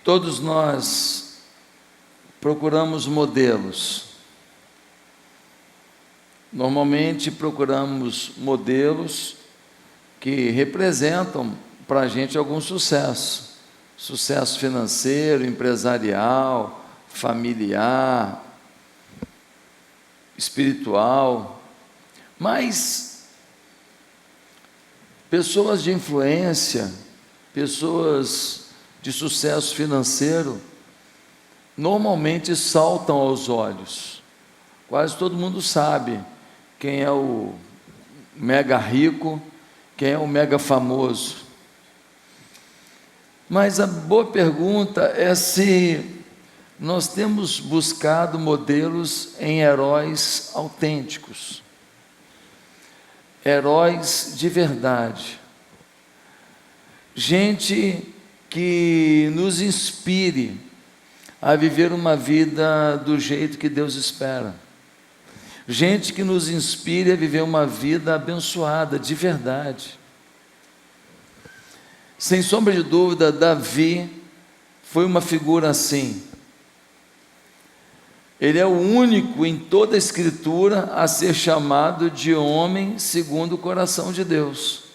Todos nós procuramos modelos. Normalmente procuramos modelos que representam para a gente algum sucesso. Sucesso financeiro, empresarial, familiar, espiritual. Mas pessoas de influência, pessoas de sucesso financeiro, normalmente saltam aos olhos. Quase todo mundo sabe quem é o mega rico, quem é o mega famoso. Mas a boa pergunta é se nós temos buscado modelos em heróis autênticos, heróis de verdade, gente que nos inspire a viver uma vida do jeito que Deus espera, gente que nos inspire a viver uma vida abençoada, de verdade. Sem sombra de dúvida, Davi foi uma figura assim. Ele é o único em toda a Escritura a ser chamado de homem segundo o coração de Deus.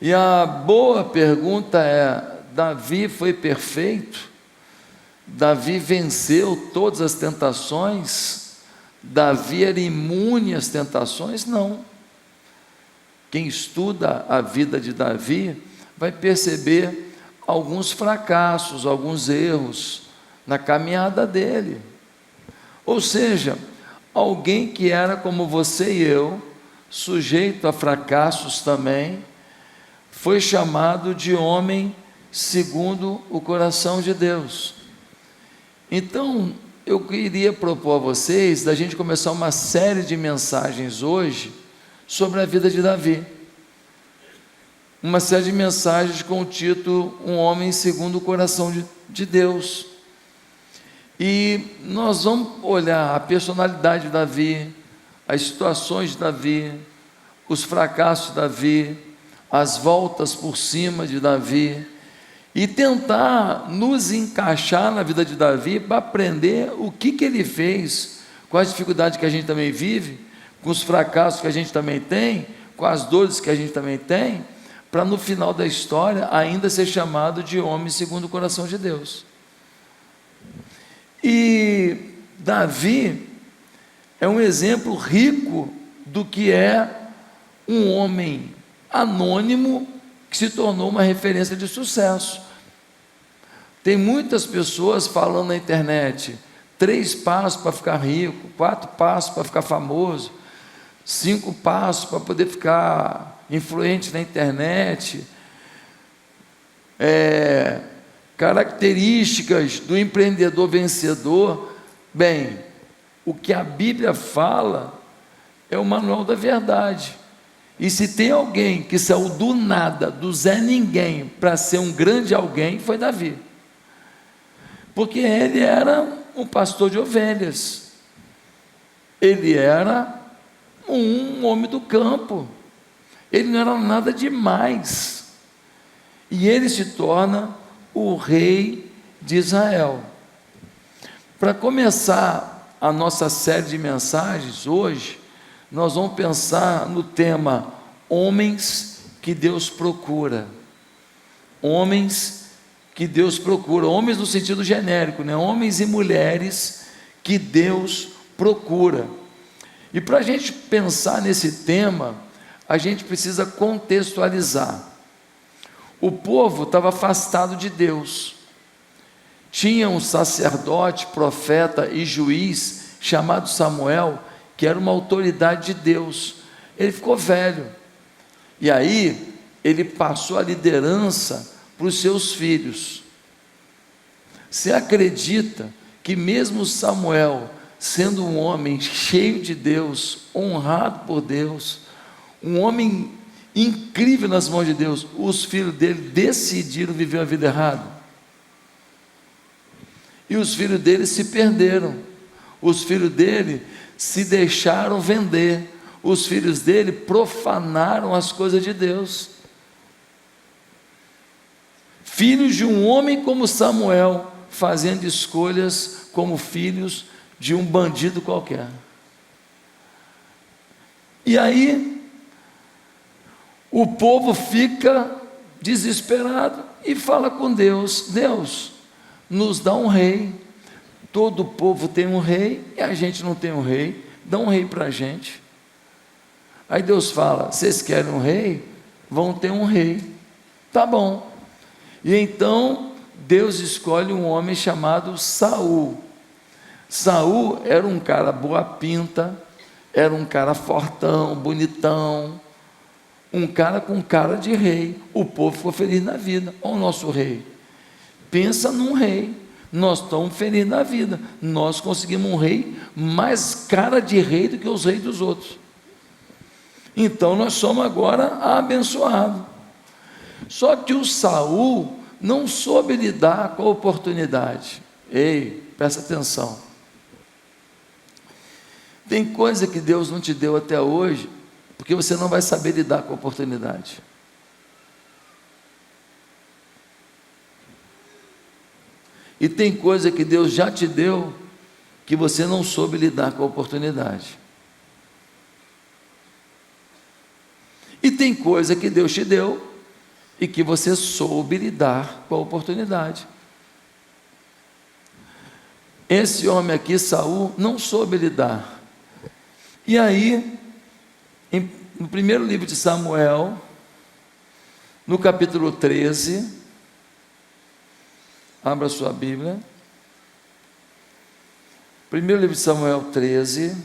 E a boa pergunta é: Davi foi perfeito? Davi venceu todas as tentações? Davi era imune às tentações? Não. Quem estuda a vida de Davi vai perceber alguns fracassos, alguns erros na caminhada dele. Ou seja, alguém que era como você e eu, sujeito a fracassos também, foi chamado de homem segundo o coração de Deus. Então, eu queria propor a vocês da gente começar uma série de mensagens hoje sobre a vida de Davi. Uma série de mensagens com o título Um Homem Segundo o Coração de Deus. E nós vamos olhar a personalidade de Davi, as situações de Davi, os fracassos de Davi, as voltas por cima de Davi, e tentar nos encaixar na vida de Davi para aprender o que ele fez com as dificuldades que a gente também vive, com os fracassos que a gente também tem, com as dores que a gente também tem, para no final da história ainda ser chamado de homem segundo o coração de Deus. E Davi é um exemplo rico do que é um homem anônimo que se tornou uma referência de sucesso. Tem muitas pessoas falando na internet: 3 passos para ficar rico, 4 passos para ficar famoso, 5 passos para poder ficar influente na internet, características do empreendedor vencedor. Bem, o que a Bíblia fala é o manual da verdade. E se tem alguém que saiu do nada, do Zé Ninguém, para ser um grande alguém, foi Davi. Porque ele era um pastor de ovelhas. Ele era um homem do campo. Ele não era nada demais. E ele se torna o rei de Israel. Para começar a nossa série de mensagens hoje, nós vamos pensar no tema homens que Deus procura. Homens que Deus procura, homens no sentido genérico, né? Homens e mulheres que Deus procura. E para a gente pensar nesse tema, a gente precisa contextualizar. O povo estava afastado de Deus. Tinha um sacerdote, profeta e juiz chamado Samuel, que era uma autoridade de Deus. Ele ficou velho, e aí ele passou a liderança para os seus filhos. Você acredita que mesmo Samuel, sendo um homem cheio de Deus, honrado por Deus, um homem incrível nas mãos de Deus, os filhos dele decidiram viver uma vida errada? E os filhos dele se perderam, os filhos dele se deixaram vender, os filhos dele profanaram as coisas de Deus. filhos de um homem como Samuel, fazendo escolhas como filhos de um bandido qualquer. E aí, o povo fica desesperado e fala com Deus: Deus, nos dá um rei. Todo o povo tem um rei e a gente não tem um rei, dá um rei para a gente. Aí Deus fala: vocês querem um rei? Vão ter um rei. Tá bom. E então Deus escolhe um homem chamado Saul. Saul era um cara boa pinta, era um cara fortão, bonitão, um cara com cara de rei. O povo ficou feliz na vida. Olha o nosso rei. Pensa num rei. Nós estamos felizes na vida. Nós conseguimos um rei mais cara de rei do que os reis dos outros. Então nós somos agora abençoados. Só que o Saul não soube lidar com a oportunidade. Ei, presta atenção. Tem coisa que Deus não te deu até hoje, porque você não vai saber lidar com a oportunidade. E tem coisa que Deus já te deu, que você não soube lidar com a oportunidade. E tem coisa que Deus te deu, e que você soube lidar com a oportunidade. Esse homem aqui, Saul, não soube lidar. E aí, no primeiro livro de Samuel, no capítulo 13, abra sua Bíblia, primeiro livro de Samuel 13,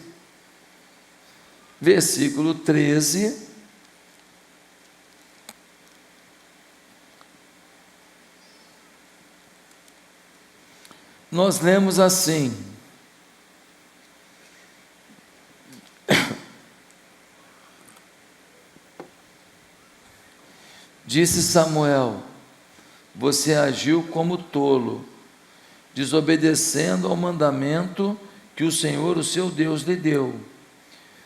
versículo 13, nós lemos assim: disse Samuel: você agiu como tolo, desobedecendo ao mandamento que o Senhor, o seu Deus, lhe deu.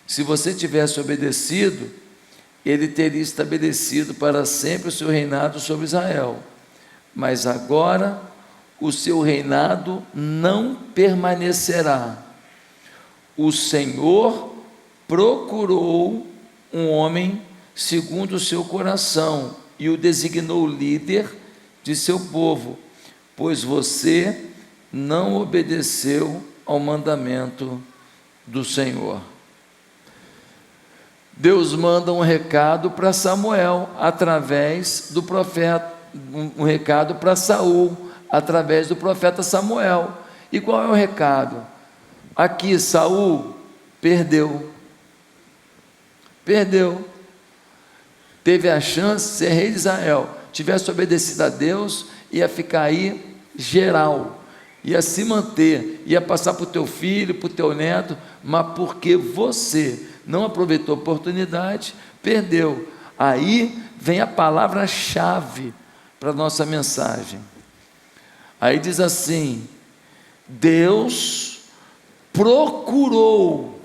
Se você tivesse obedecido, ele teria estabelecido para sempre o seu reinado sobre Israel. Mas agora o seu reinado não permanecerá. O Senhor procurou um homem segundo o seu coração e o designou líder de seu povo, pois você não obedeceu ao mandamento do Senhor. Deus manda um recado para Samuel através do profeta, um recado para Saul através do profeta Samuel. E qual é o recado? Aqui Saul perdeu, teve a chance de ser rei de Israel. Tivesse obedecido a Deus, ia ficar aí geral, ia se manter, ia passar para o teu filho, para o teu neto, mas porque você não aproveitou a oportunidade, perdeu. Aí vem a palavra-chave para a nossa mensagem. Aí diz assim: Deus procurou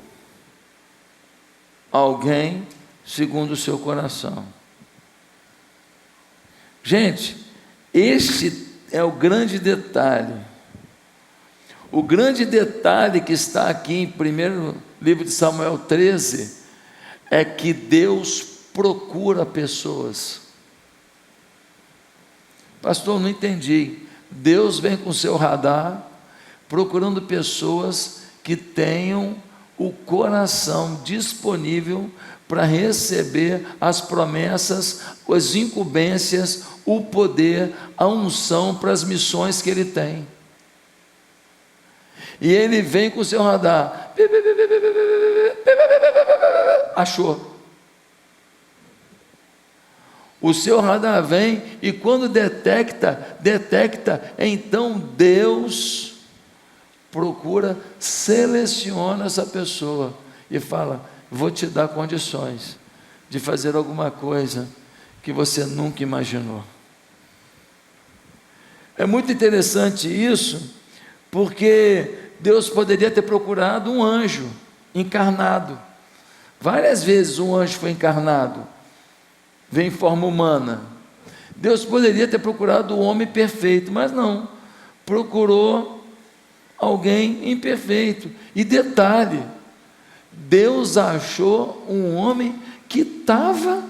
alguém segundo o seu coração. Gente, este é o grande detalhe. O grande detalhe que está aqui em primeiro livro de Samuel 13 é que Deus procura pessoas. Pastor, não entendi. Deus vem com o seu radar procurando pessoas que tenham o coração disponível para receber as promessas, as incumbências, o poder, a unção para as missões que ele tem. E ele vem com o seu radar, achou. O seu radar vem e quando detecta, então Deus procura, seleciona essa pessoa e fala: vou te dar condições de fazer alguma coisa que você nunca imaginou. É muito interessante isso, porque Deus poderia ter procurado um anjo encarnado. Várias vezes um anjo foi encarnado, vem em forma humana. Deus poderia ter procurado o homem perfeito, mas não, procurou alguém imperfeito. E detalhe, Deus achou um homem que estava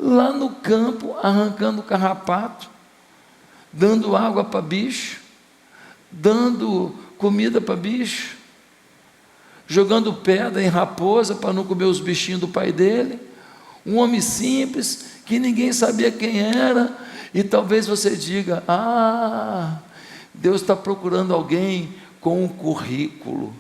lá no campo arrancando carrapato, dando água para bicho, dando comida para bicho, jogando pedra em raposa para não comer os bichinhos do pai dele. Um homem simples, que ninguém sabia quem era. E talvez você diga: ah, Deus está procurando alguém com um currículo,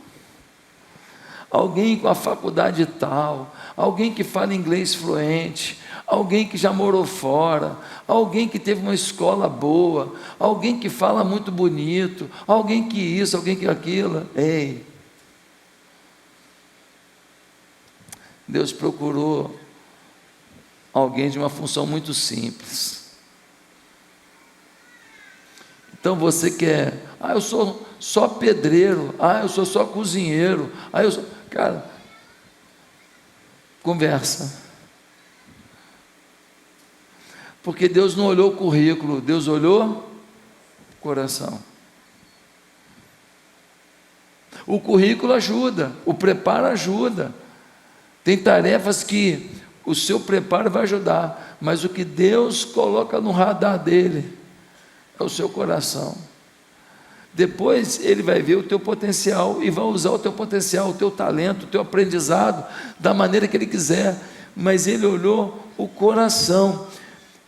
alguém com a faculdade tal, alguém que fala inglês fluente, alguém que já morou fora, alguém que teve uma escola boa, alguém que fala muito bonito, alguém que isso, alguém que aquilo. Ei, Deus procurou alguém de uma função muito simples. Então você quer: ah, eu sou só pedreiro, ah, eu sou só cozinheiro, ah, eu sou... Cara, conversa. Porque Deus não olhou o currículo, Deus olhou o coração. O currículo ajuda, o preparo ajuda. Tem tarefas que o seu preparo vai ajudar, mas o que Deus coloca no radar dele é o seu coração. Depois ele vai ver o teu potencial e vai usar o teu potencial, o teu talento, o teu aprendizado da maneira que ele quiser, mas ele olhou o coração.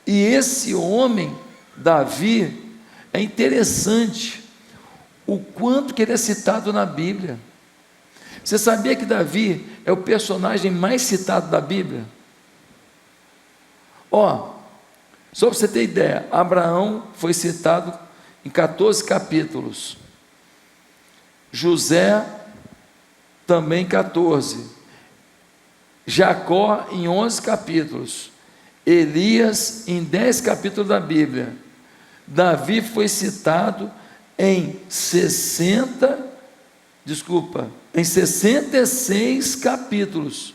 E esse homem, Davi, é interessante o quanto que ele é citado na Bíblia. Você sabia que Davi é o personagem mais citado da Bíblia? Só para você ter ideia, Abraão foi citado em 14 capítulos, José também 14, Jacó em 11 capítulos, Elias em 10 capítulos da Bíblia. Davi foi citado em 66 capítulos,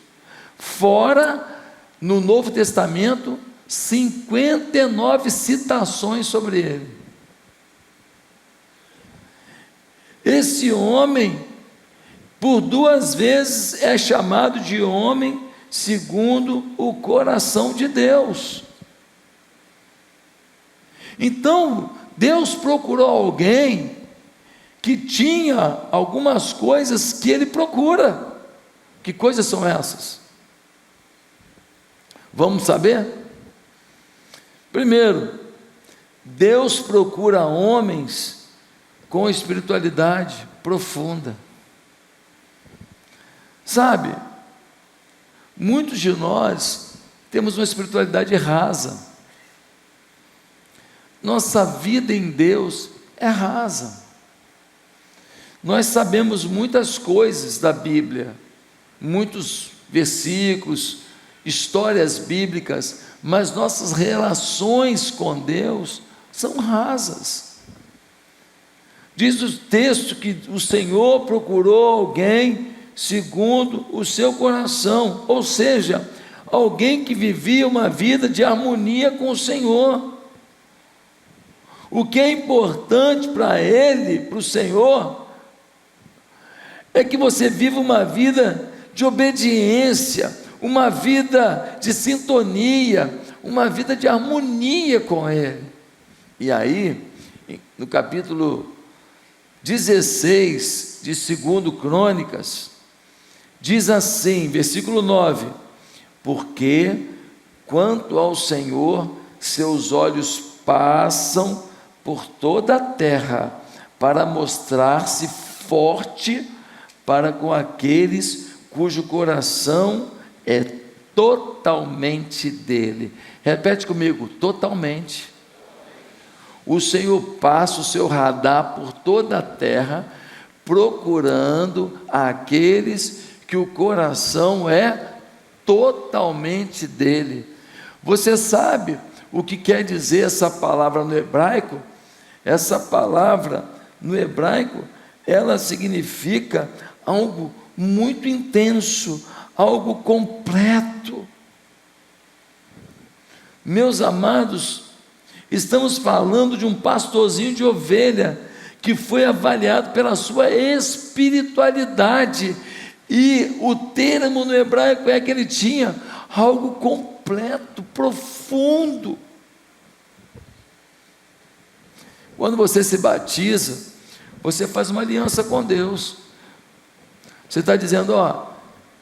fora no Novo Testamento 59 citações sobre ele. Esse homem, por 2 vezes, é chamado de homem segundo o coração de Deus. Então, Deus procurou alguém que tinha algumas coisas que ele procura. Que coisas são essas? Vamos saber? Primeiro, Deus procura homens com espiritualidade profunda. Sabe, muitos de nós temos uma espiritualidade rasa. Nossa vida em Deus é rasa. Nós sabemos muitas coisas da Bíblia, muitos versículos, histórias bíblicas, mas nossas relações com Deus são rasas. Diz o texto que o Senhor procurou alguém segundo o seu coração, ou seja, alguém que vivia uma vida de harmonia com o Senhor. O que é importante para Ele, para o Senhor, é que você viva uma vida de obediência, uma vida de sintonia, uma vida de harmonia com Ele. E aí, no capítulo 16 de 2 Crônicas, diz assim, versículo 9: porque quanto ao Senhor, seus olhos passam por toda a terra, para mostrar-se forte para com aqueles cujo coração é totalmente dele. Repete comigo: totalmente. O Senhor passa o seu radar por toda a terra, procurando aqueles que o coração é totalmente dele. Você sabe o que quer dizer essa palavra no hebraico? Essa palavra no hebraico, ela significa algo muito intenso, algo completo. Meus amados, Estamos falando de um pastorzinho de ovelha que foi avaliado pela sua espiritualidade. E o termo no hebraico é que ele tinha algo completo, profundo. Quando você se batiza, você faz uma aliança com Deus. Você está dizendo, ó,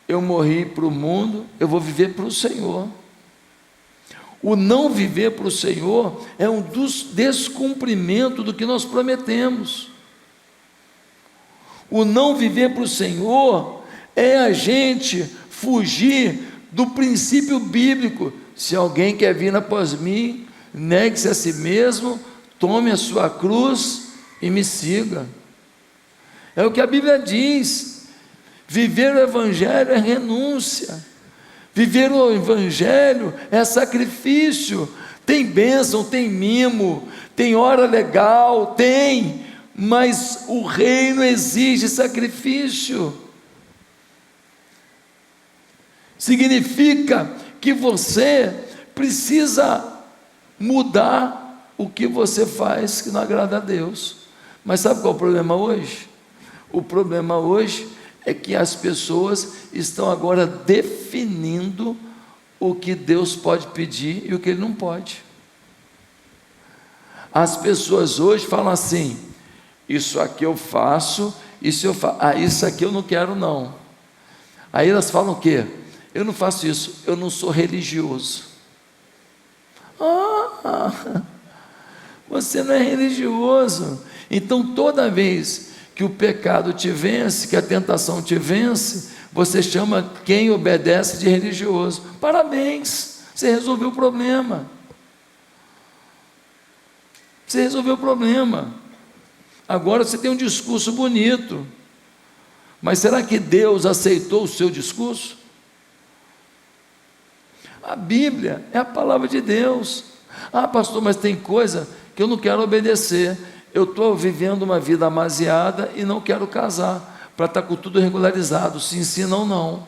eu morri para o mundo, eu vou viver para o Senhor. O não viver para o Senhor é um dos descumprimentos do que nós prometemos. O não viver para o Senhor é a gente fugir do princípio bíblico. Se alguém quer vir após mim, negue-se a si mesmo, tome a sua cruz e me siga. É o que a Bíblia diz. Viver o Evangelho é renúncia. Viver o Evangelho é sacrifício. Tem bênção, tem mimo, tem hora legal, tem, mas o reino exige sacrifício. Significa que você precisa mudar o que você faz que não agrada a Deus. Mas sabe qual é o problema hoje? O problema hoje é que as pessoas estão agora definindo o que Deus pode pedir e o que Ele não pode. As pessoas hoje falam assim, isso aqui eu faço, isso aqui eu não quero não. Aí elas falam o quê? Eu não faço isso, eu não sou religioso. Você não é religioso. Então toda vez que o pecado te vence, que a tentação te vence, você chama quem obedece de religioso. Parabéns, você resolveu o problema. Você resolveu o problema. Agora você tem um discurso bonito, mas será que Deus aceitou o seu discurso? A Bíblia é a palavra de Deus. Pastor, mas tem coisa que eu não quero obedecer. Eu estou vivendo uma vida amasiada e não quero casar, para estar com tudo regularizado, se ensina ou não.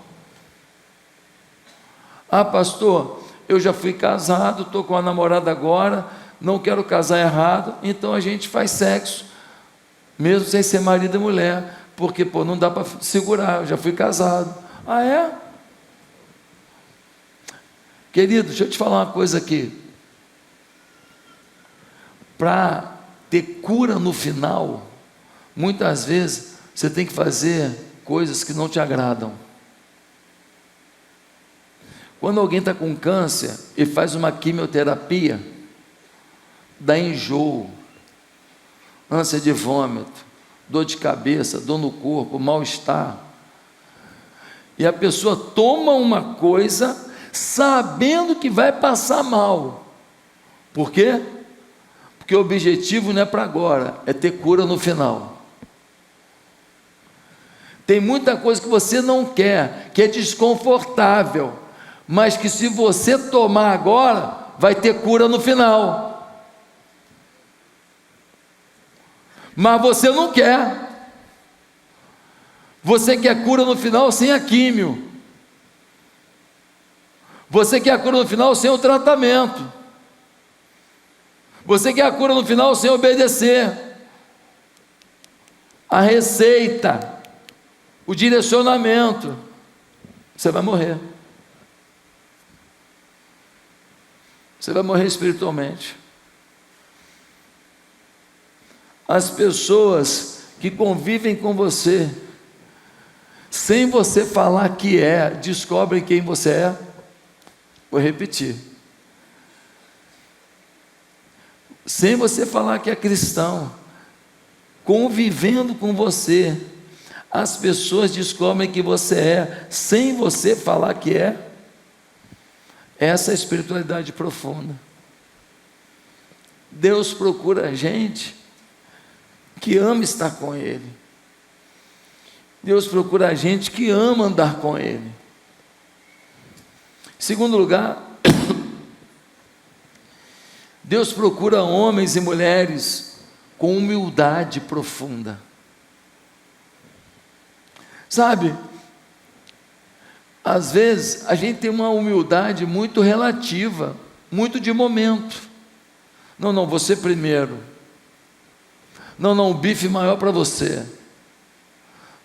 Pastor, eu já fui casado, estou com a namorada agora, não quero casar errado, então a gente faz sexo, mesmo sem ser marido e mulher, porque não dá para segurar, eu já fui casado. É? Querido, deixa eu te falar uma coisa aqui. Para ter cura no final, muitas vezes você tem que fazer coisas que não te agradam. Quando alguém está com câncer e faz uma quimioterapia, dá enjoo, ânsia de vômito, dor de cabeça, dor no corpo, mal-estar, e a pessoa toma uma coisa sabendo que vai passar mal. Por quê? Porque o objetivo não é para agora, é ter cura no final. Tem muita coisa que você não quer, que é desconfortável, mas que se você tomar agora, vai ter cura no final. Mas você não quer. Você quer cura no final sem a químio. Você quer a cura no final sem o tratamento. Você quer a cura no final sem obedecer a receita, o direcionamento. Você vai morrer. Você vai morrer espiritualmente. As pessoas que convivem com você, sem você falar que descobrem quem você é. Vou repetir. Sem você falar que é cristão, convivendo com você, as pessoas descobrem que você é, sem você falar que é. Essa é a espiritualidade profunda. Deus procura a gente que ama estar com Ele. Deus procura a gente que ama andar com Ele. Em segundo lugar, Deus procura homens e mulheres com humildade profunda. Sabe, às vezes a gente tem uma humildade muito relativa, muito de momento. Não, não, você primeiro. Não, não, o bife maior para você.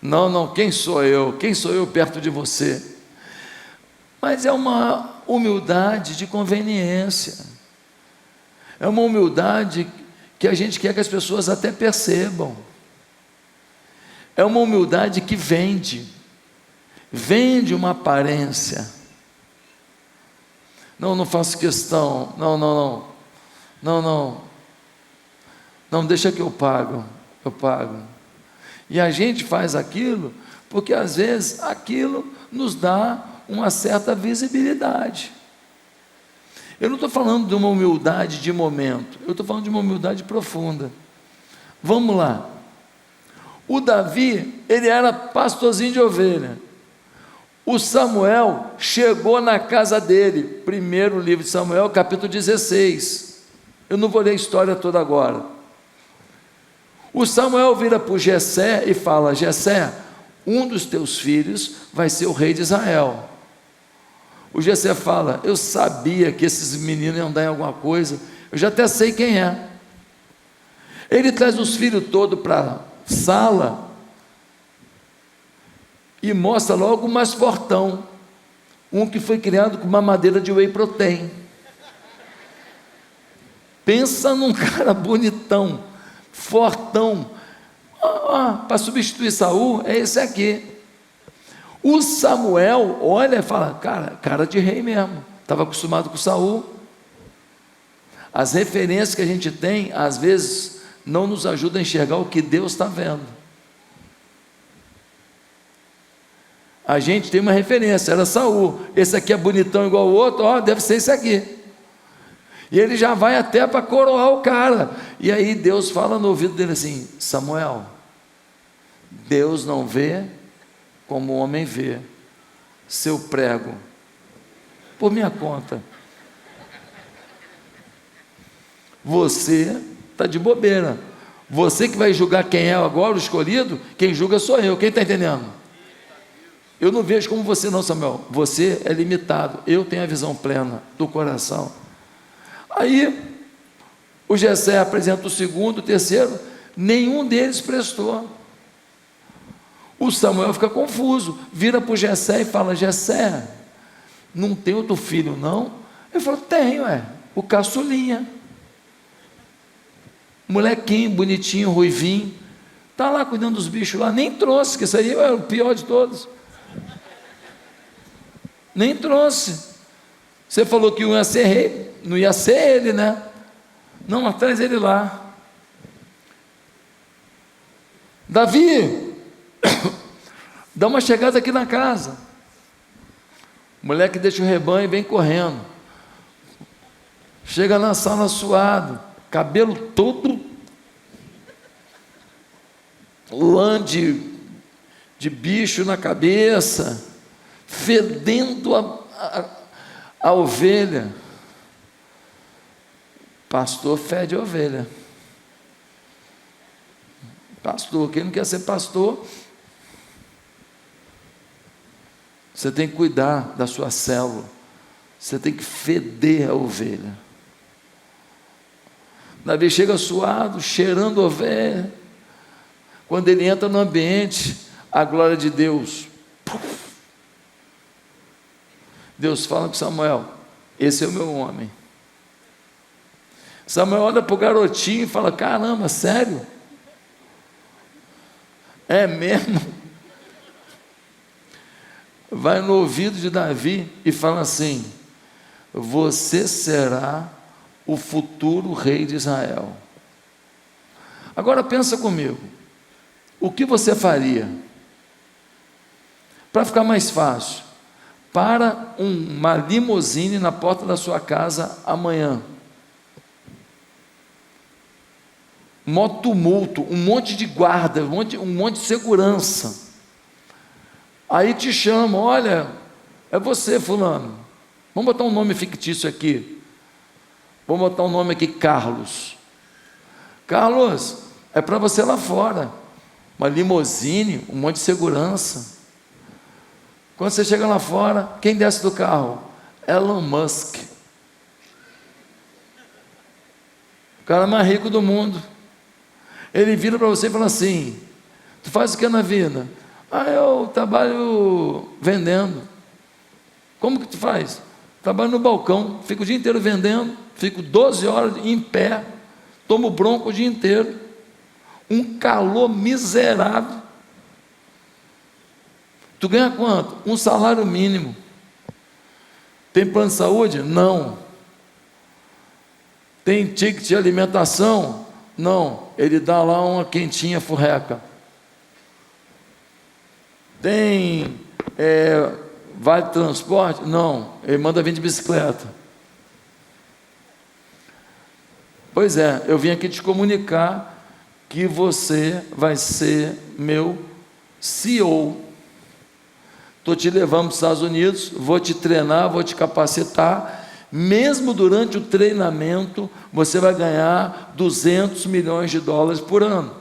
Não, não, quem sou eu? Quem sou eu perto de você? Mas é uma humildade de conveniência. É uma humildade que a gente quer que as pessoas até percebam. É uma humildade que vende uma aparência. Não, não faço questão. Não, não, não. Não, não. Não, deixa que eu pago. Eu pago. E a gente faz aquilo porque às vezes aquilo nos dá uma certa visibilidade. Eu não estou falando de uma humildade de momento, eu estou falando de uma humildade profunda. Vamos lá. O Davi, ele era pastorzinho de ovelha. O Samuel chegou na casa dele, primeiro livro de Samuel, capítulo 16. Eu não vou ler a história toda agora. O Samuel vira para o Jessé e fala: Jessé, um dos teus filhos vai ser o rei de Israel. O Jessé fala: eu sabia que esses meninos iam dar em alguma coisa, eu já até sei quem é. Ele traz os filhos todos para a sala e mostra logo o mais fortão, um que foi criado com uma madeira de whey protein. Pensa num cara bonitão, fortão, para substituir Saul, é esse aqui. O Samuel olha e fala: cara de rei mesmo, estava acostumado com Saul. As referências que a gente tem, às vezes, não nos ajudam a enxergar o que Deus está vendo. A gente tem uma referência, era Saul. Esse aqui é bonitão igual o outro, deve ser esse aqui. E ele já vai até para coroar o cara. E aí Deus fala no ouvido dele assim: Samuel, Deus não vê como o homem vê, seu prego, por minha conta. Você está de bobeira. Você que vai julgar quem é agora o escolhido, quem julga sou eu. Quem está entendendo? Eu não vejo como você não, Samuel. Você é limitado, eu tenho a visão plena do coração. Aí o Jessé apresenta o segundo, o terceiro, nenhum deles prestou. O Samuel fica confuso, vira para o Jessé e fala: Jessé, não tem outro filho não? Ele falou: tenho, o caçulinha, molequinho, bonitinho, ruivinho, está lá cuidando dos bichos lá, nem trouxe, que esse aí é o pior de todos, nem trouxe. Você falou que ia ser rei, não ia ser ele, né? Não, traz ele lá. Davi, dá uma chegada aqui na casa. O moleque deixa o rebanho e vem correndo. Chega na sala suado, cabelo todo lã de bicho na cabeça, fedendo a ovelha. Pastor fede a ovelha. Pastor, quem não quer ser pastor, você tem que cuidar da sua célula, você tem que feder a ovelha. Davi chega suado, cheirando a ovelha. Quando ele entra no ambiente, a glória de Deus, Deus fala com Samuel: esse é o meu homem. Samuel olha para o garotinho e fala: caramba, sério? É mesmo? Vai no ouvido de Davi e fala assim: você será o futuro rei de Israel. Agora pensa comigo, o que você faria? Para ficar mais fácil, para uma limusine na porta da sua casa amanhã, mó tumulto, um monte de guarda, um monte de segurança. Aí te chamam: olha, é você fulano, vamos botar um nome fictício aqui, vamos botar um nome aqui, Carlos. Carlos, é para você lá fora, uma limusine, um monte de segurança. Quando você chega lá fora, quem desce do carro? Elon Musk. cara mais rico do mundo. Ele vira para você e fala assim: tu faz o que na vida? Eu trabalho vendendo. Como que tu faz? Trabalho no balcão, fico o dia inteiro vendendo, fico 12 horas em pé, tomo bronca o dia inteiro, um calor miserável. Tu ganha quanto? Um salário mínimo. Tem plano de saúde? Não. Tem ticket de alimentação? Não. Ele dá lá uma quentinha furreca. Tem vale transporte? Não. Ele manda vir de bicicleta. Pois é, eu vim aqui te comunicar que você vai ser meu CEO. Estou te levando para os Estados Unidos, vou te treinar, vou te capacitar. Mesmo durante o treinamento, você vai ganhar 200 milhões de dólares por ano.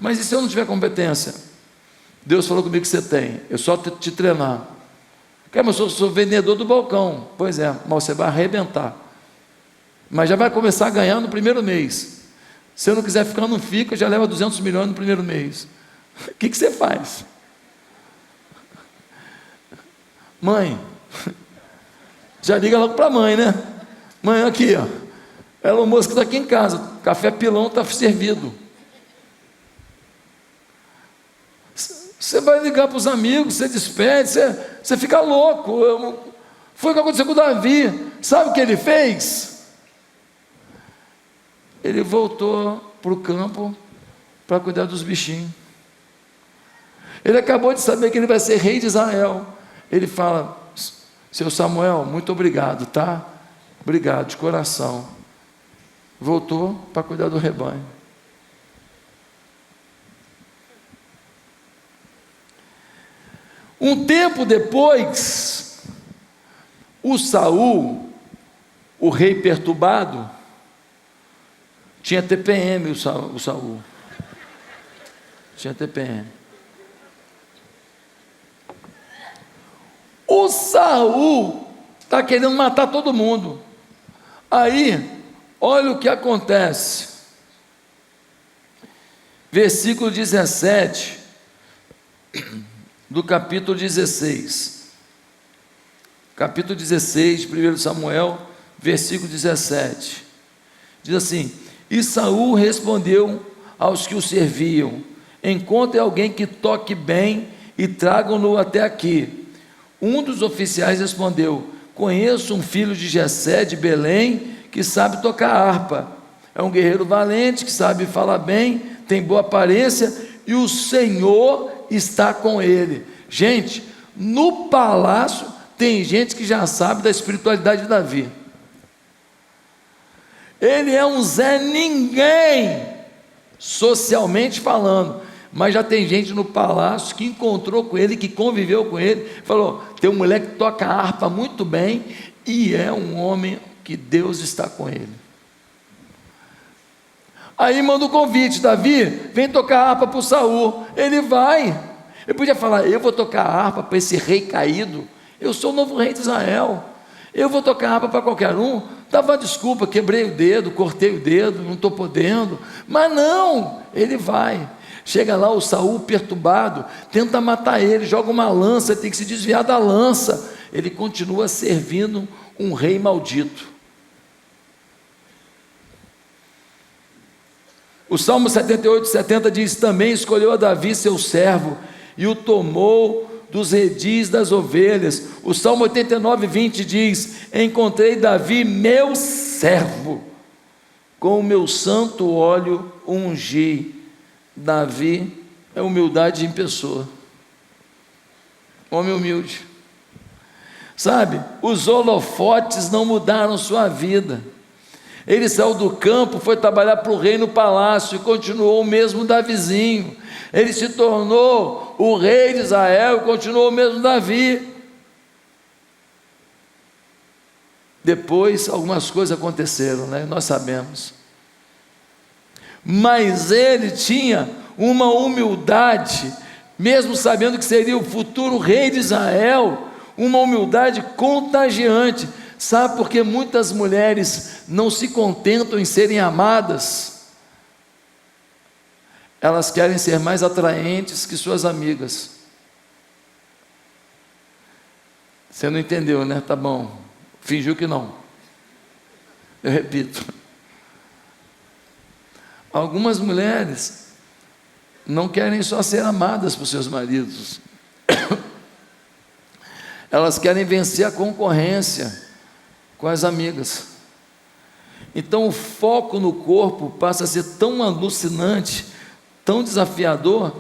Mas e se eu não tiver competência? Deus falou comigo que você tem, eu só te treinar. Mas eu sou vendedor do balcão. Pois é, mas você vai arrebentar. Mas já vai começar a ganhar no primeiro mês. Se eu não quiser ficar, não fica, já leva 200 milhões no primeiro mês. O que você faz? Mãe, já liga logo para a mãe, né? Mãe, aqui, ó. Ela, o moço que está aqui em casa, café pilão está servido. Você vai ligar para os amigos, você despede, você fica louco. Foi o que aconteceu com o Davi. Sabe o que ele fez? Ele voltou para o campo para cuidar dos bichinhos. Ele acabou de saber que ele vai ser rei de Israel. Ele fala: seu Samuel, muito obrigado, tá? Obrigado, de coração. Voltou para cuidar do rebanho. Um tempo depois, o Saul, o rei perturbado, tinha TPM, o Saul. Tinha TPM. O Saul está querendo matar todo mundo. Aí, olha o que acontece. Versículo 17 do capítulo 16. Capítulo 16 de 1 Samuel, versículo 17. Diz assim: e Saul respondeu aos que o serviam: encontre alguém que toque bem e tragam-no até aqui. Um dos oficiais respondeu: conheço um filho de Jessé de Belém que sabe tocar harpa. É um guerreiro valente, que sabe falar bem, tem boa aparência, e o Senhor está com ele. Gente, no palácio tem gente que já sabe da espiritualidade de Davi. Ele é um Zé Ninguém, socialmente falando, mas já tem gente no palácio que encontrou com ele, que conviveu com ele, falou: tem um moleque que toca harpa muito bem, e é um homem que Deus está com ele. Aí manda o convite: Davi, vem tocar harpa para o Saul. Ele vai. Ele podia falar: eu vou tocar harpa para esse rei caído, eu sou o novo rei de Israel, eu vou tocar harpa para qualquer um. Dava desculpa, quebrei o dedo, cortei o dedo, não estou podendo. Mas não, ele vai. Chega lá o Saul perturbado, tenta matar ele, joga uma lança, tem que se desviar da lança. Ele continua servindo um rei maldito. O Salmo 78, 70 diz: também escolheu a Davi seu servo, e o tomou dos redis das ovelhas. O Salmo 89, 20 diz: encontrei Davi meu servo, com o meu santo óleo ungi. Davi é humildade em pessoa, homem humilde. Sabe, os holofotes não mudaram sua vida. Ele saiu do campo, foi trabalhar para o rei no palácio, e continuou o mesmo Davizinho. Ele se tornou o rei de Israel, e continuou o mesmo Davi. Depois algumas coisas aconteceram, né? Nós sabemos. Mas ele tinha uma humildade, mesmo sabendo que seria o futuro rei de Israel, uma humildade contagiante. Sabe por que muitas mulheres não se contentam em serem amadas? Elas querem ser mais atraentes que suas amigas. Você não entendeu, né? Tá bom. Fingiu que não. Eu repito. Algumas mulheres não querem só ser amadas por seus maridos. Elas querem vencer a concorrência com as amigas. Então o foco no corpo passa a ser tão alucinante, tão desafiador,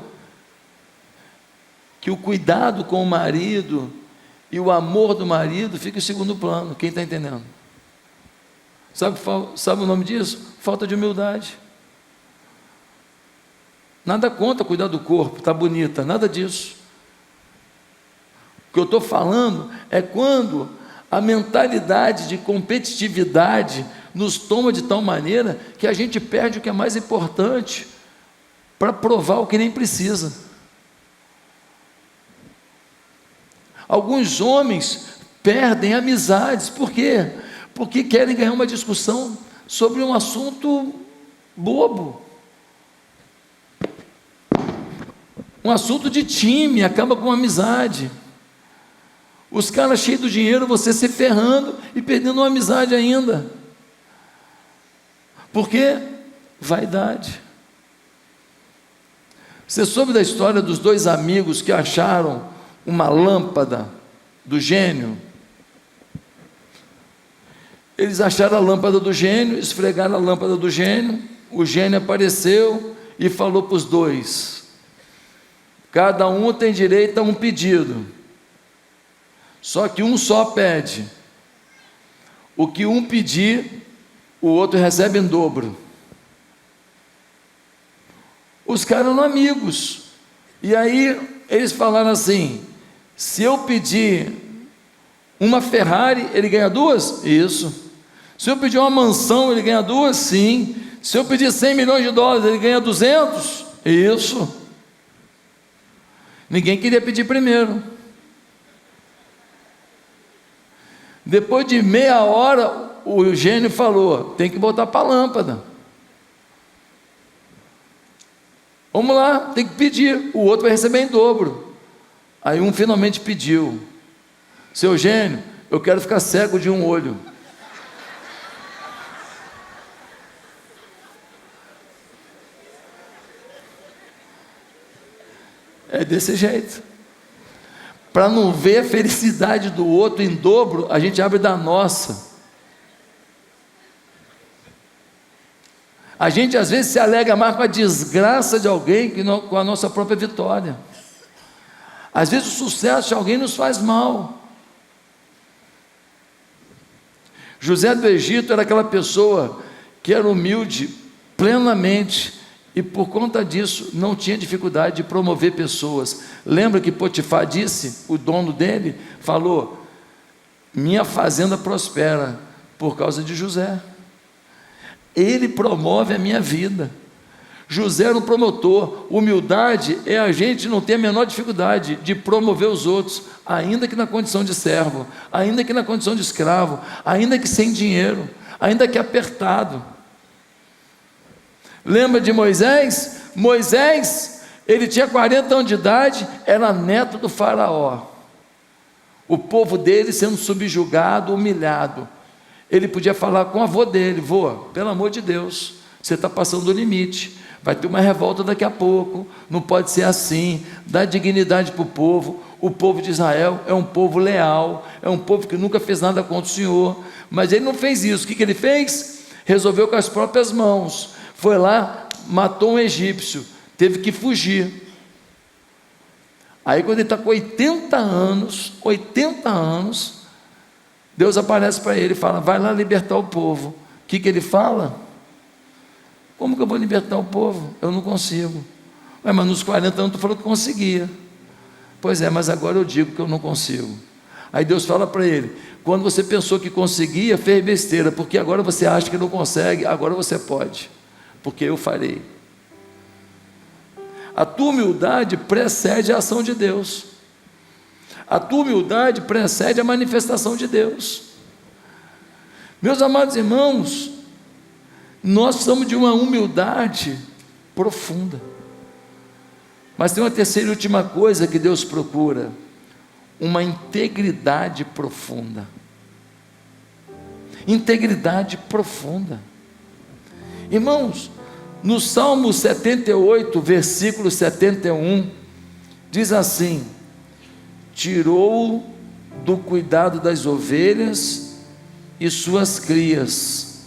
que o cuidado com o marido e o amor do marido fica em segundo plano. Quem está entendendo? Sabe o nome disso? Falta de humildade. Nada contra cuidar do corpo, está bonita, nada disso. O que eu estou falando é quando a mentalidade de competitividade nos toma de tal maneira que a gente perde o que é mais importante para provar o que nem precisa. Alguns homens perdem amizades, por quê? Porque querem ganhar uma discussão sobre um assunto bobo. Um assunto de time, acaba com uma amizade. Os caras cheios do dinheiro, você se ferrando e perdendo uma amizade ainda. Por quê? Vaidade. Você soube da história dos dois amigos que acharam uma lâmpada do gênio? Eles acharam a lâmpada do gênio, esfregaram a lâmpada do gênio, o gênio apareceu e falou para os dois: cada um tem direito a um pedido, só que um só pede. O que um pedir, o outro recebe em dobro. Os caras eram amigos, e aí eles falaram assim: se eu pedir uma Ferrari, ele ganha duas? Isso. Se eu pedir uma mansão, ele ganha duas? Sim. Se eu pedir 100 milhões de dólares, ele ganha 200? Isso. Ninguém queria pedir primeiro. Depois de meia hora, o gênio falou: tem que botar para a lâmpada. Vamos lá, tem que pedir, o outro vai receber em dobro. Aí um finalmente pediu: seu gênio, eu quero ficar cego de um olho. É desse jeito. Para não ver a felicidade do outro em dobro, a gente abre da nossa. A gente às vezes se alega mais com a desgraça de alguém que com a nossa própria vitória. Às vezes o sucesso de alguém nos faz mal. José do Egito era aquela pessoa que era humilde plenamente, e por conta disso não tinha dificuldade de promover pessoas. Lembra que Potifar disse, o dono dele, falou: minha fazenda prospera por causa de José. Ele promove a minha vida. José era um promotor. Humildade é a gente não ter a menor dificuldade de promover os outros, ainda que na condição de servo, ainda que na condição de escravo, ainda que sem dinheiro, ainda que apertado. Lembra de Moisés? Moisés, ele tinha 40 anos de idade, era neto do faraó. O povo dele sendo subjugado, humilhado. Ele podia falar com o avô dele: vô, pelo amor de Deus, você está passando do limite, vai ter uma revolta daqui a pouco, não pode ser assim, dá dignidade para o povo. O povo de Israel é um povo leal, é um povo que nunca fez nada contra o Senhor, mas ele não fez isso. O que ele fez? Resolveu com as próprias mãos, foi lá, matou um egípcio, teve que fugir. Aí quando ele está com 80 anos, Deus aparece para ele e fala: vai lá libertar o povo. O que ele fala? Como que eu vou libertar o povo? Eu não consigo. Mas nos 40 anos tu falou que conseguia. Pois é, mas agora eu digo que eu não consigo. Aí Deus fala para ele: quando você pensou que conseguia, fez besteira, porque agora você acha que não consegue, agora você pode, porque eu farei. A tua humildade precede a ação de Deus. A tua humildade precede a manifestação de Deus. Meus amados irmãos, nós somos de uma humildade profunda. Mas tem uma terceira e última coisa que Deus procura: uma integridade profunda. Integridade profunda. Irmãos, no Salmo 78, versículo 71, diz assim: tirou do cuidado das ovelhas e suas crias,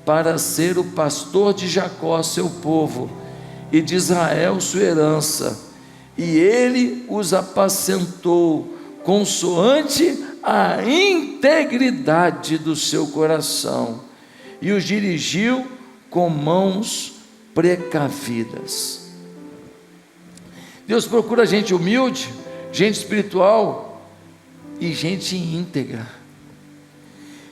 para ser o pastor de Jacó, seu povo, e de Israel, sua herança, e ele os apacentou, consoante a integridade do seu coração, e os dirigiu com mãos precavidas. Deus procura gente humilde, gente espiritual e gente íntegra,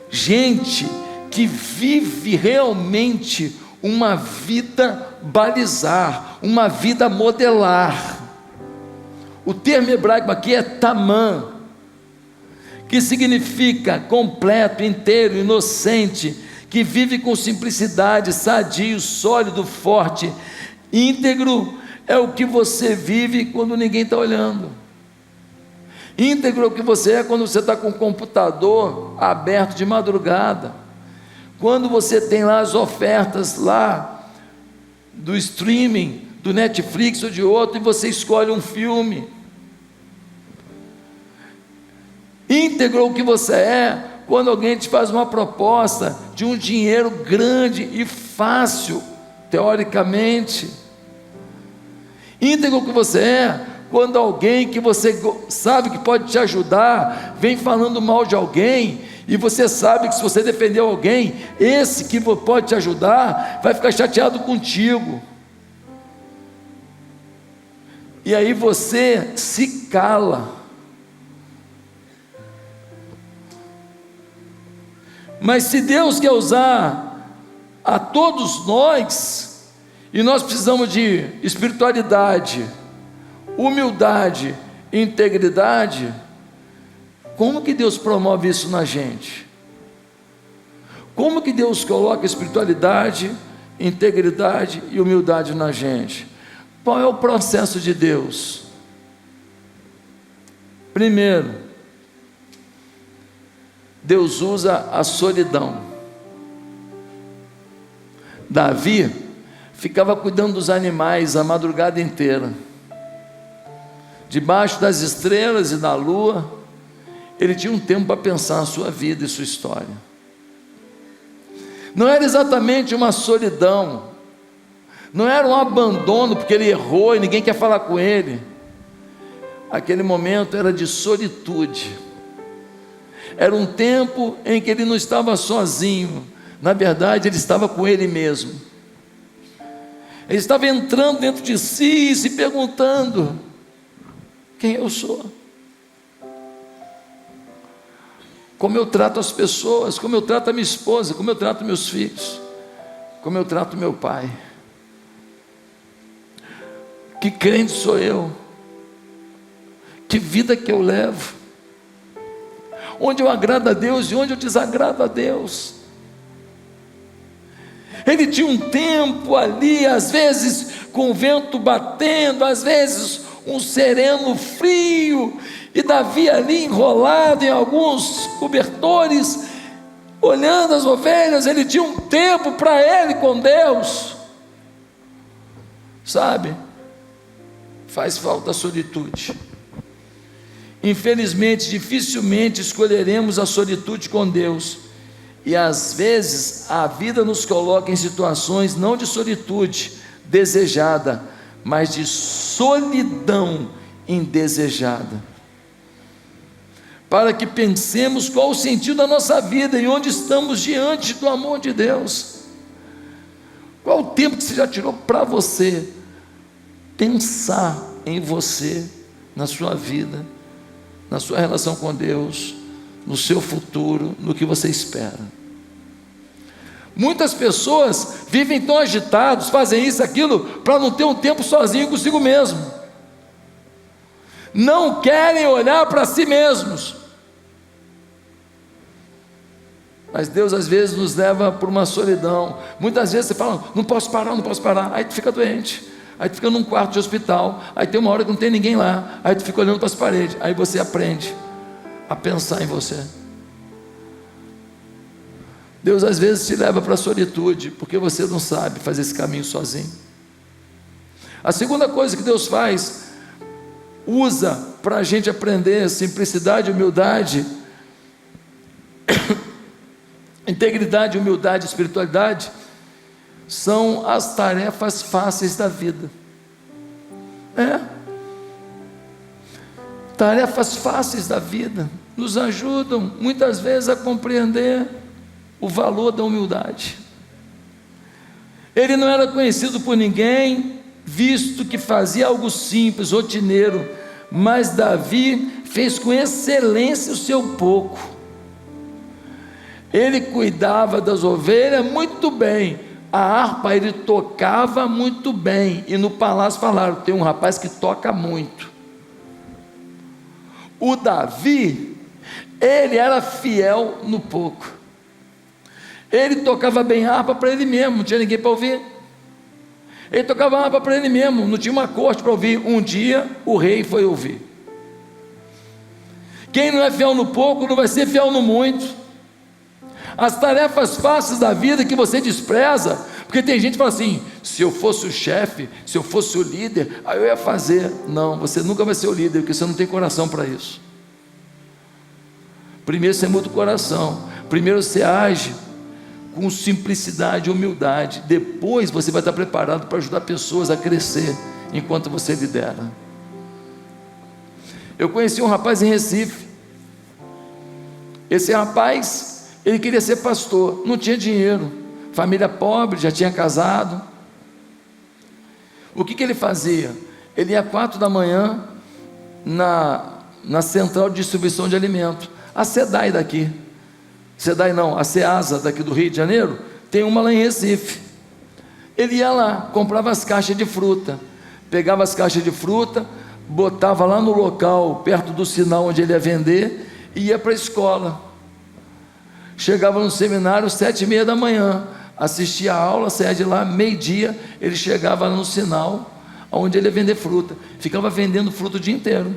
gente que vive realmente uma vida balizar, uma vida modelar. O termo hebraico aqui é tamã, que significa completo, inteiro, inocente, que vive com simplicidade, sadio, sólido, forte. Íntegro é o que você vive quando ninguém está olhando. Íntegro é o que você é quando você está com o computador aberto de madrugada, quando você tem lá as ofertas lá do streaming, do Netflix ou de outro, e você escolhe um filme. Íntegro é o que você é quando alguém te faz uma proposta de um dinheiro grande e fácil, teoricamente. Íntegro é o que você é quando alguém que você sabe que pode te ajudar, vem falando mal de alguém, e você sabe que se você defender alguém, esse que pode te ajudar, vai ficar chateado contigo, e aí você se cala. Mas se Deus quer usar a todos nós, e nós precisamos de espiritualidade, humildade, integridade, como que Deus promove isso na gente? Como que Deus coloca espiritualidade, integridade e humildade na gente? Qual é o processo de Deus? Primeiro, Deus usa a solidão. Davi ficava cuidando dos animais a madrugada inteira, debaixo das estrelas e da lua. Ele tinha um tempo para pensar na sua vida e sua história. Não era exatamente uma solidão, não era um abandono porque ele errou e ninguém quer falar com ele. Aquele momento era de solitude, era um tempo em que ele não estava sozinho, na verdade ele estava com ele mesmo. Ele estava entrando dentro de si e se perguntando: quem eu sou? Como eu trato as pessoas, como eu trato a minha esposa, como eu trato meus filhos, como eu trato meu pai. Que crente sou eu? Que vida que eu levo? Onde eu agrado a Deus e onde eu desagrado a Deus? Ele tinha um tempo ali, às vezes com o vento batendo, às vezes um sereno frio, e Davi ali enrolado em alguns cobertores, olhando as ovelhas. Ele tinha um tempo para ele com Deus. Sabe, faz falta a solitude. Infelizmente, dificilmente escolheremos a solitude com Deus, e às vezes a vida nos coloca em situações não de solitude desejada, mas de solidão indesejada, para que pensemos qual o sentido da nossa vida e onde estamos diante do amor de Deus. Qual o tempo que você já tirou para você pensar em você, na sua vida, na sua relação com Deus, no seu futuro, no que você espera? Muitas pessoas vivem tão agitados, fazem isso, aquilo, para não ter um tempo sozinho consigo mesmo. Não querem olhar para si mesmos. Mas Deus às vezes nos leva por uma solidão. Muitas vezes você fala, não posso parar, não posso parar. Aí tu fica doente. Aí tu fica num quarto de hospital. Aí tem uma hora que não tem ninguém lá. Aí tu fica olhando para as paredes. Aí você aprende a pensar em você. Deus às vezes te leva para a solitude, porque você não sabe fazer esse caminho sozinho. A segunda coisa que Deus faz, usa para a gente aprender simplicidade, humildade, integridade, humildade, espiritualidade, são as tarefas fáceis da vida. Tarefas fáceis da vida nos ajudam muitas vezes a compreender o valor da humildade. Ele não era conhecido por ninguém, visto que fazia algo simples, rotineiro, mas Davi fez com excelência o seu pouco. Ele cuidava das ovelhas muito bem, a harpa ele tocava muito bem, e no palácio falaram, tem um rapaz que toca muito. O Davi, ele era fiel no pouco. Ele tocava bem a harpa para ele mesmo, não tinha ninguém para ouvir. Ele tocava a harpa para ele mesmo, não tinha uma corte para ouvir. Um dia o rei foi ouvir. Quem não é fiel no pouco não vai ser fiel no muito. As tarefas fáceis da vida que você despreza, porque tem gente que fala assim, se eu fosse o chefe, se eu fosse o líder, aí eu ia fazer. Não, você nunca vai ser o líder, porque você não tem coração para isso. Primeiro você muda o coração, primeiro você age com simplicidade e humildade, depois você vai estar preparado para ajudar pessoas a crescer, enquanto você lidera. Eu conheci um rapaz em Recife. Esse rapaz, ele queria ser pastor, não tinha dinheiro, família pobre, já tinha casado. O que ele fazia? Ele ia às 4 da manhã na central de distribuição de alimento, a SEDAI daqui, SEDAI não, a SEASA daqui do Rio de Janeiro, tem uma lá em Recife. Ele ia lá, comprava as caixas de fruta, pegava as caixas de fruta, botava lá no local, perto do sinal onde ele ia vender, e ia para a escola. Chegava no seminário 7h30 da manhã, assistia a aula, saía de lá, meio-dia, ele chegava no sinal, onde ele ia vender fruta, ficava vendendo fruta o dia inteiro,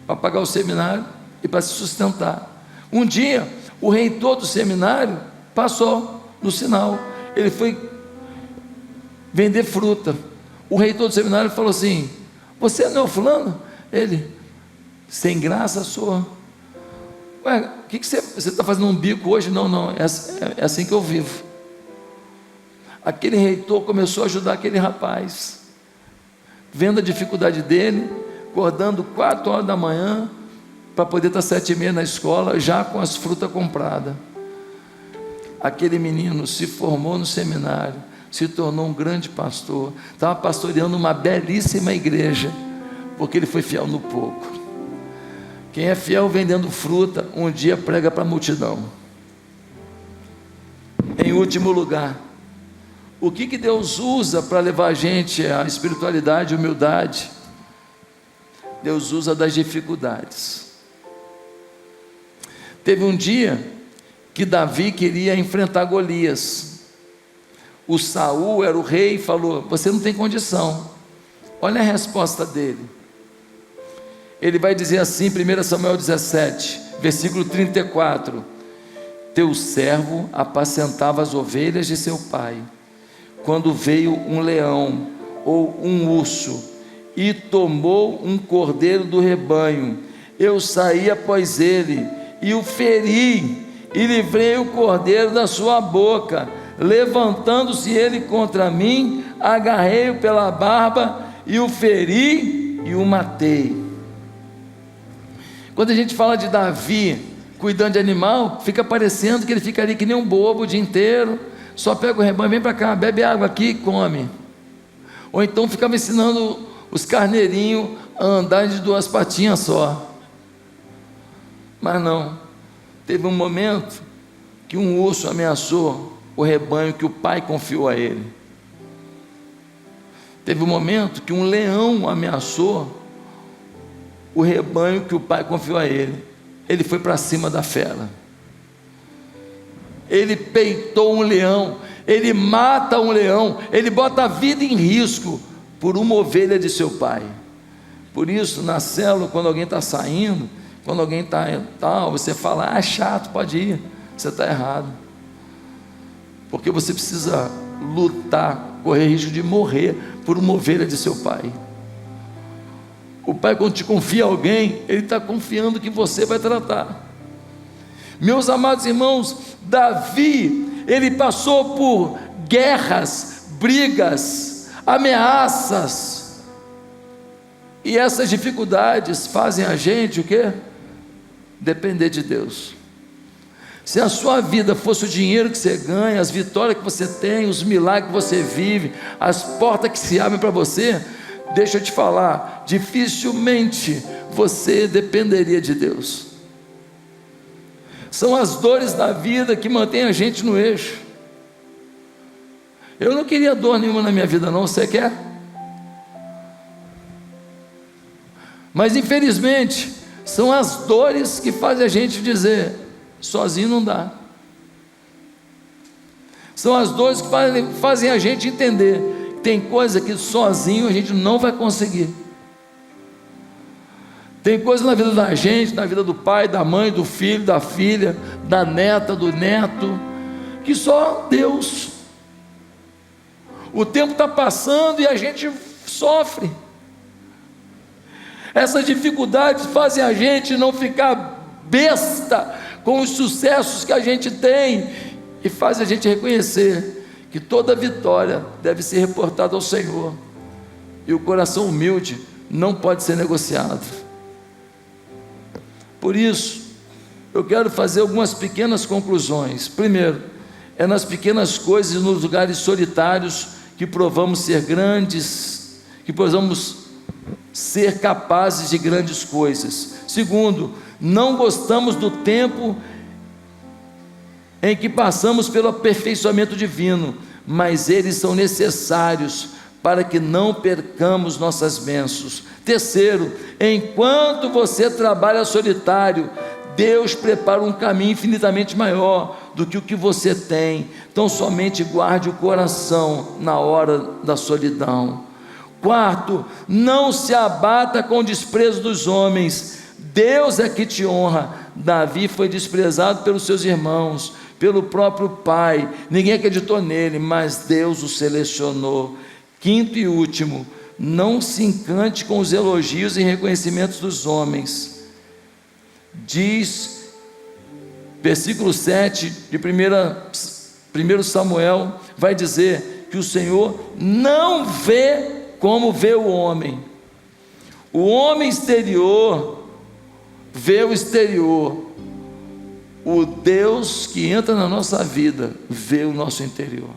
para pagar o seminário e para se sustentar. Um dia, o reitor do seminário passou no sinal, ele foi vender fruta. O reitor do seminário falou assim, você não é o fulano? Ele, sem graça sou. Ué, o que você está fazendo um bico hoje? Não, é assim que eu vivo. Aquele reitor começou a ajudar aquele rapaz, vendo a dificuldade dele, acordando 4 horas da manhã, para poder estar 7h30 na escola, já com as frutas compradas. Aquele menino se formou no seminário, se tornou um grande pastor, estava pastoreando uma belíssima igreja, porque ele foi fiel no pouco. Quem é fiel vendendo fruta, um dia prega para a multidão. Em último lugar, o que Deus usa para levar a gente à espiritualidade e humildade? Deus usa das dificuldades. Teve um dia que Davi queria enfrentar Golias. O Saul era o rei e falou, você não tem condição. Olha a resposta dele. Ele vai dizer assim, 1 Samuel 17, versículo 34, teu servo apacentava as ovelhas de seu pai, quando veio um leão ou um urso e tomou um cordeiro do rebanho, eu saí após ele e o feri e livrei o cordeiro da sua boca, levantando-se ele contra mim, agarrei-o pela barba e o feri e o matei. Quando a gente fala de Davi cuidando de animal, fica parecendo que ele fica ali que nem um bobo o dia inteiro, só pega o rebanho, vem para cá, bebe água aqui e come. Ou então ficava ensinando os carneirinhos a andar de 2 patinhas só. Mas não, teve um momento que um urso ameaçou o rebanho que o pai confiou a ele. Teve um momento que um leão ameaçou o rebanho que o pai confiou a ele. Ele foi para cima da fera. ele peitou um leão, ele mata um leão, ele bota a vida em risco por uma ovelha de seu pai. Por isso, na célula, quando alguém está saindo, quando alguém está tal, você fala: ah, chato, pode ir. Você está errado, porque você precisa lutar, correr risco de morrer por uma ovelha de seu pai. O pai, quando te confia alguém, ele está confiando que você vai tratar. Meus amados irmãos, Davi, ele passou por guerras, brigas, ameaças, e essas dificuldades fazem a gente o quê? Depender de Deus. Se a sua vida fosse o dinheiro que você ganha, as vitórias que você tem, os milagres que você vive, as portas que se abrem para você, deixa eu te falar, dificilmente você dependeria de Deus. São as dores da vida que mantêm a gente no eixo. Eu não queria dor nenhuma na minha vida, não. Você quer? Mas infelizmente são as dores que fazem a gente dizer: sozinho não dá. São as dores que fazem a gente entender que tem coisa que sozinho a gente não vai conseguir. Tem coisa na vida da gente, na vida do pai, da mãe, do filho, da filha, da neta, do neto, que só Deus. O tempo está passando e a gente sofre. Essas dificuldades fazem a gente não ficar besta com os sucessos que a gente tem, e faz a gente reconhecer que toda vitória deve ser reportada ao Senhor, e o coração humilde não pode ser negociado. Por isso, eu quero fazer algumas pequenas conclusões. Primeiro, é nas pequenas coisas e nos lugares solitários que provamos ser grandes, que provamos ser capazes de grandes coisas. Segundo, não gostamos do tempo em que passamos pelo aperfeiçoamento divino, mas eles são necessários para que não percamos nossas bênçãos. Terceiro, enquanto você trabalha solitário, Deus prepara um caminho infinitamente maior do que o que você tem. Então somente guarde o coração na hora da solidão. Quarto, não se abata com o desprezo dos homens. Deus é que te honra. Davi foi desprezado pelos seus irmãos, pelo próprio pai, ninguém acreditou nele, mas Deus o selecionou. Quinto e último, não se encante com os elogios e reconhecimentos dos homens. Diz, versículo 7 de 1 Samuel, vai dizer que o Senhor não vê como vê o homem. O homem exterior vê o exterior, o Deus que entra na nossa vida vê o nosso interior.